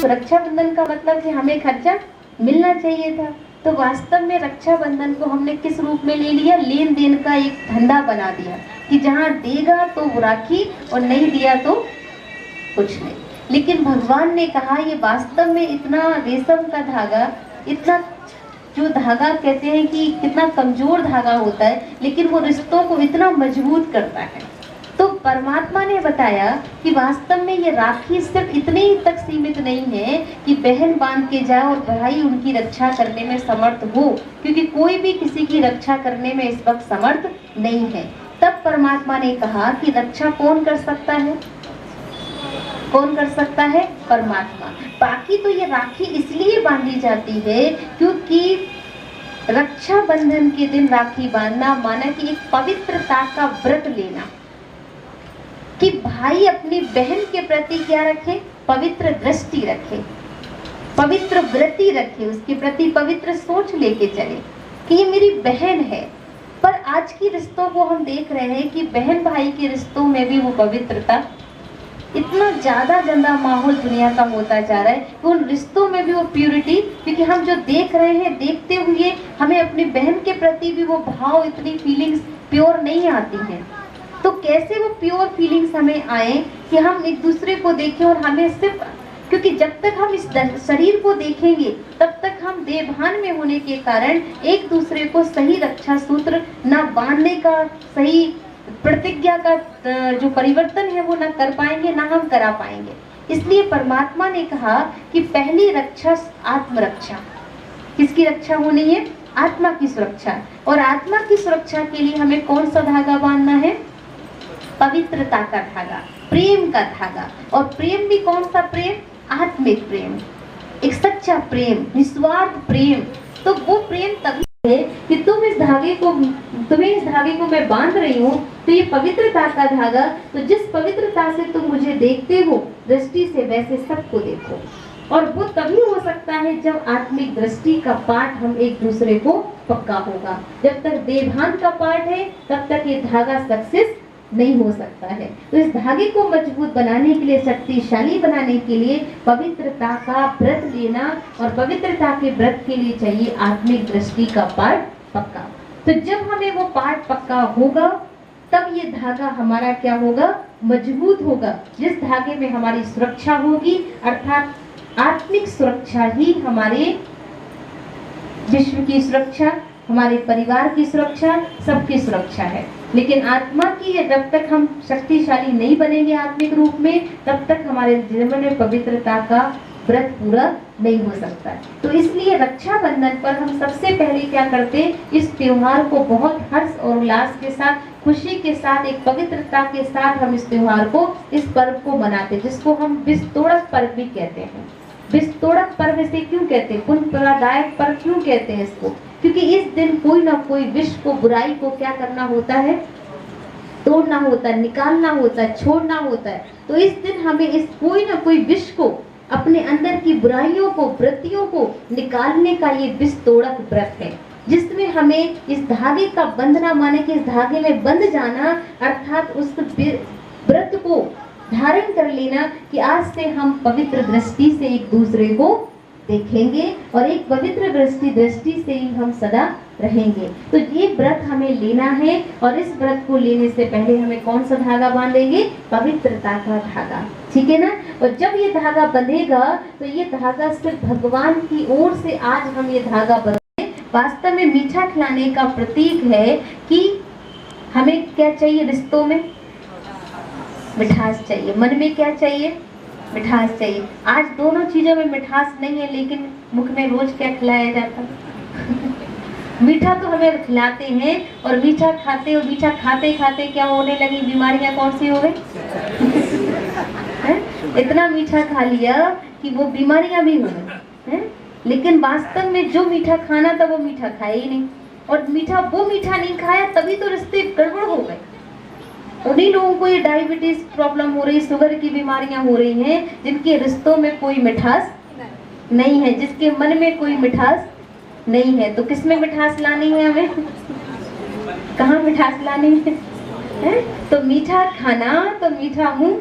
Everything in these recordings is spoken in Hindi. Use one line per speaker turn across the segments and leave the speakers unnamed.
रक्षाबंधन का मतलब कि हमें खर्चा मिलना चाहिए था। तो वास्तव में रक्षाबंधन को हमने किस रूप में ले लिया? लेन देन का एक धंधा बना दिया कि जहाँ देगा तो वो राखी और नहीं दिया तो कुछ नहीं। लेकिन भगवान ने कहा ये वास्तव में इतना रेशम का धागा, इतना जो धागा कहते हैं कि कितना कमजोर धागा होता है, लेकिन वो रिश्तों को इतना मजबूत करता है। तो परमात्मा ने बताया कि वास्तव में ये राखी सिर्फ इतने ही तक सीमित नहीं है कि बहन बांध के जाए और भाई उनकी रक्षा करने में समर्थ हो, क्योंकि कोई भी किसी की रक्षा करने में इस वक्त समर्थ नहीं है। तब परमात्मा ने कहा कि रक्षा कौन कर सकता है? कौन कर सकता है? परमात्मा। बाकी तो ये राखी इसलिए बांधी जाती है क्योंकि रक्षाबंधन के दिन राखी बांधना माना कि एक पवित्रता का व्रत लेना, कि भाई अपनी बहन के प्रति क्या रखे? पवित्र दृष्टि रखे, पवित्र व्रति रखे, उसके प्रति पवित्र सोच लेके चले कि ये मेरी बहन है। पर आज की रिश्तों को हम देख रहे हैं कि बहन भाई के रिश्तों में भी वो पवित्रता, इतना ज्यादा गंदा माहौल दुनिया का होता जा रहा है कि उन रिश्तों में भी वो प्यूरिटी, क्योंकि हम जो देख रहे हैं, देखते हुए हमें अपनी बहन के प्रति भी वो भाव, इतनी फीलिंग्स प्योर नहीं आती हैं। तो कैसे वो प्योर फीलिंग्स हमें आए कि हम एक दूसरे को देखें और हमें सिर्फ, क्योंकि जब तक हम इस शरीर को देखेंगे तब तक हम देवभान में होने के कारण एक दूसरे को सही रक्षा सूत्र ना बांधने का, सही प्रतिज्ञा का जो परिवर्तन है वो ना कर पाएंगे, ना हम करा पाएंगे। इसलिए परमात्मा ने कहा कि पहली रक्षा आत्मरक्षा। किसकी रक्षा होनी है? आत्मा की सुरक्षा। और आत्मा की सुरक्षा के लिए हमें कौन सा धागा बांधना है? पवित्रता का धागा, प्रेम का धागा। और प्रेम भी कौन सा प्रेम? आत्मिक प्रेम, एक सच्चा प्रेम, निस्वार्थ प्रेम। तो वो प्रेम तभी है कि तुम्हें इस धागे को मैं बांध रही हूँ, तो ये पवित्रता का धागा, तो जिस पवित्रता से तुम मुझे देखते हो दृष्टि से, वैसे सबको देखो। और वो तभी हो सकता है जब आत्मिक दृष्टि का पाठ हम एक दूसरे को पक्का होगा। जब तक देवभान का पाठ है तब तक ये धागा सक्सेस नहीं हो सकता है। तो इस धागे को मजबूत बनाने के लिए, शक्तिशाली बनाने के लिए पवित्रता का व्रत लेना, और पवित्रता के व्रत के लिए चाहिए आत्मिक दृष्टि का पाठ पक्का। तो जब हमें वो पाठ पक्का होगा तब ये धागा हमारा क्या होगा? मजबूत होगा। जिस धागे में हमारी सुरक्षा होगी, अर्थात आत्मिक सुरक्षा ही हमारे विश्व की सुरक्षा, हमारे परिवार की सुरक्षा, सबकी सुरक्षा है। लेकिन आत्मा की जब तक हम शक्तिशाली नहीं बनेंगे आत्मिक रूप में, तब तक हमारे जीवन में पवित्रता का व्रत पूरा नहीं हो सकता। तो इसलिए रक्षाबंधन पर हम सबसे पहले क्या करते? इस त्योहार को बहुत हर्ष और उल्लास के साथ, खुशी के साथ, एक पवित्रता के साथ हम इस त्योहार को, इस पर्व को मनाते, जिसको हम विस्तोड़क पर्व भी कहते हैं। विस्तोड़क पर्व से क्यों कहते हैं? पुण्य प्रदायक पर्व क्यों कहते हैं इसको? क्योंकि इस दिन कोई ना कोई विष को, बुराई को क्या करना होता है? तोड़ना होता है, निकालना होता है, छोड़ना होता है। तो इस दिन हमें इस कोई ना कोई विष को, अपने अंदर की बुराइयों को, वृत्तियों को निकालने का ये विस्तोड़क व्रत है, जिसमें हमें इस धागे का बंधना, माने कि इस धागे में बंध जाना, अर्थात उस व्रत को धारण कर लेना कि आज से हम पवित्र दृष्टि से एक दूसरे को देखेंगे और एक पवित्र दृष्टि से ही हम सदा रहेंगे। तो ये व्रत हमें लेना है, और इस व्रत को लेने से पहले हमें कौन सा धागा बांधेंगे? पवित्रता का धागा, ठीक है ना। और जब ये धागा बंधेगा तो ये धागा सिर्फ भगवान की ओर से आज हम ये धागा बंधे, वास्तव में मीठा खिलाने का प्रतीक है कि हमें क्या चाहिए? रिश्तों में मिठास चाहिए। मन में क्या चाहिए? मिठास चाहिए। आज दोनों चीजों में मिठास नहीं है, लेकिन मुख में रोज क्या खिलाया जाता है? मीठा तो हमें खिलाते हैं, और मीठा खाते, और मीठा खाते खाते क्या होने लगी? बीमारियां कौन सी हो गई? इतना मीठा खा लिया कि वो बीमारियां भी हो गई। लेकिन वास्तव में जो मीठा खाना था वो मीठा खाया ही नहीं, और वो मीठा नहीं खाया, तभी तो रिश्ते गड़बड़ हो गए। उन्हीं लोगों को ये डायबिटीज प्रॉब्लम हो रही, शुगर की बीमारियां हो रही हैं, जिनके रिश्तों में कोई मिठास नहीं है, जिसके मन में कोई मिठास नहीं है। तो किस में मिठास लानी है हमें? कहाँ मिठास लानी है? तो मीठा खाना तो मीठा मुंह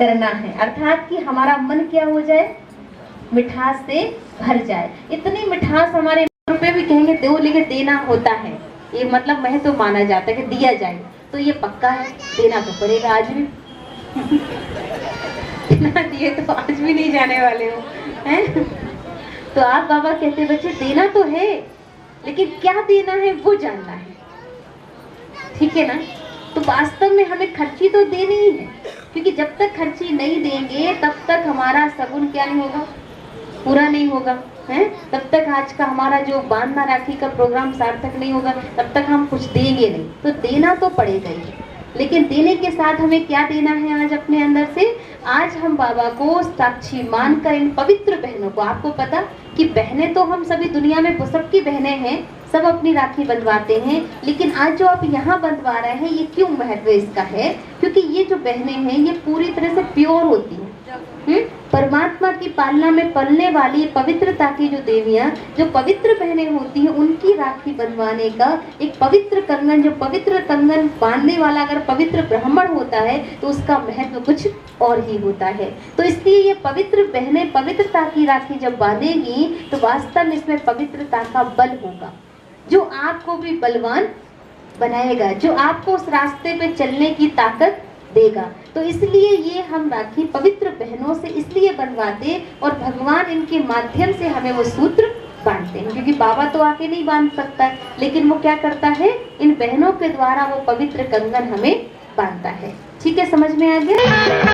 करना है, अर्थात कि हमारा मन क्या हो जाए, मिठास से भर जाए। इतनी मिठास हमारे रुपए भी कहेंगे दो, लेकिन देना होता है, ये मतलब महत्व तो माना जाता है कि दिया जाए, तो ये पक्का है, देना तो पड़ेगा आज भी। बिना दिए तो आज भी नहीं जाने वाले हो, हैं? तो आप बाबा कहते बच्चे देना तो है, लेकिन क्या देना है वो जानना है, ठीक है ना। तो वास्तव में हमें खर्ची तो देनी ही है, क्योंकि जब तक खर्ची नहीं देंगे तब तक हमारा सगुन क्या नहीं होगा, पूरा नहीं होगा, हैं? तब तक आज का हमारा जो बांधना राखी का प्रोग्राम सार्थक नहीं होगा, तब तक हम कुछ देंगे नहीं। तो देना तो पड़ेगा ही, लेकिन देने के साथ हमें क्या देना है आज अपने अंदर से। आज हम बाबा को साक्षी मानकर इन पवित्र बहनों को, आपको पता कि बहनें तो हम सभी दुनिया में सबकी बहनें हैं, सब अपनी राखी बंधवाते हैं, लेकिन आज जो आप यहाँ बंधवा रहे हैं ये क्यों महत्व इसका है, क्योंकि ये जो बहनें हैं ये पूरी तरह से प्योर होती हैं, परमात्मा की पालना में पलने वाली पवित्रता की जो देवियां, जो पवित्र बहनें होती हैं, उनकी राखी बंधवाने का एक पवित्र कंगन, जो पवित्र कंगन बांधने वाला अगर पवित्र ब्राह्मण होता है तो उसका महत्व कुछ और ही होता है। तो इसलिए ये पवित्र बहनें पवित्रता की राखी जब बांधेगी तो वास्तव में इसमें पवित्रता का बल होगा, जो आपको भी बलवान बनाएगा, जो आपको उस रास्ते पे चलने की ताकत देगा। तो इसलिए ये हम राखी पवित्र बहनों से इसलिए बंधवाते, और भगवान इनके माध्यम से हमें वो सूत्र बांधते हैं, क्योंकि बाबा तो आके नहीं बांध सकता, लेकिन वो क्या करता है, इन बहनों के द्वारा वो पवित्र कंगन हमें बांधता है। ठीक है, समझ में आ गया।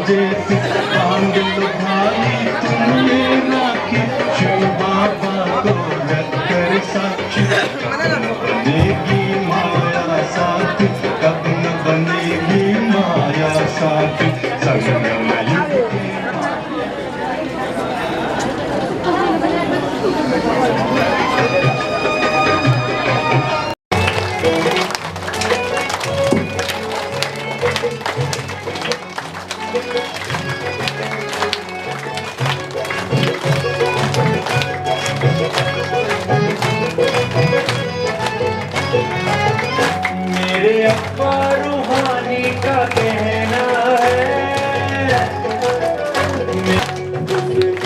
जैसी आंग लुभाई तुमने राखी, शिव बाबा को रखकर साक्षी। बनेगी माया साथ, कब न बनेगी माया साथ, संगम युग मेरे अब्बा रूहानी का कहना है,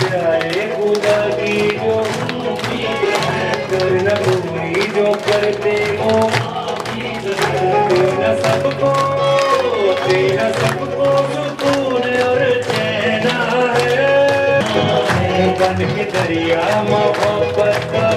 चाहे खुदा की जो करना पूरी जो करते हो, देना सबको सुकून और चैन है। बन के दरिया मोहब्बत का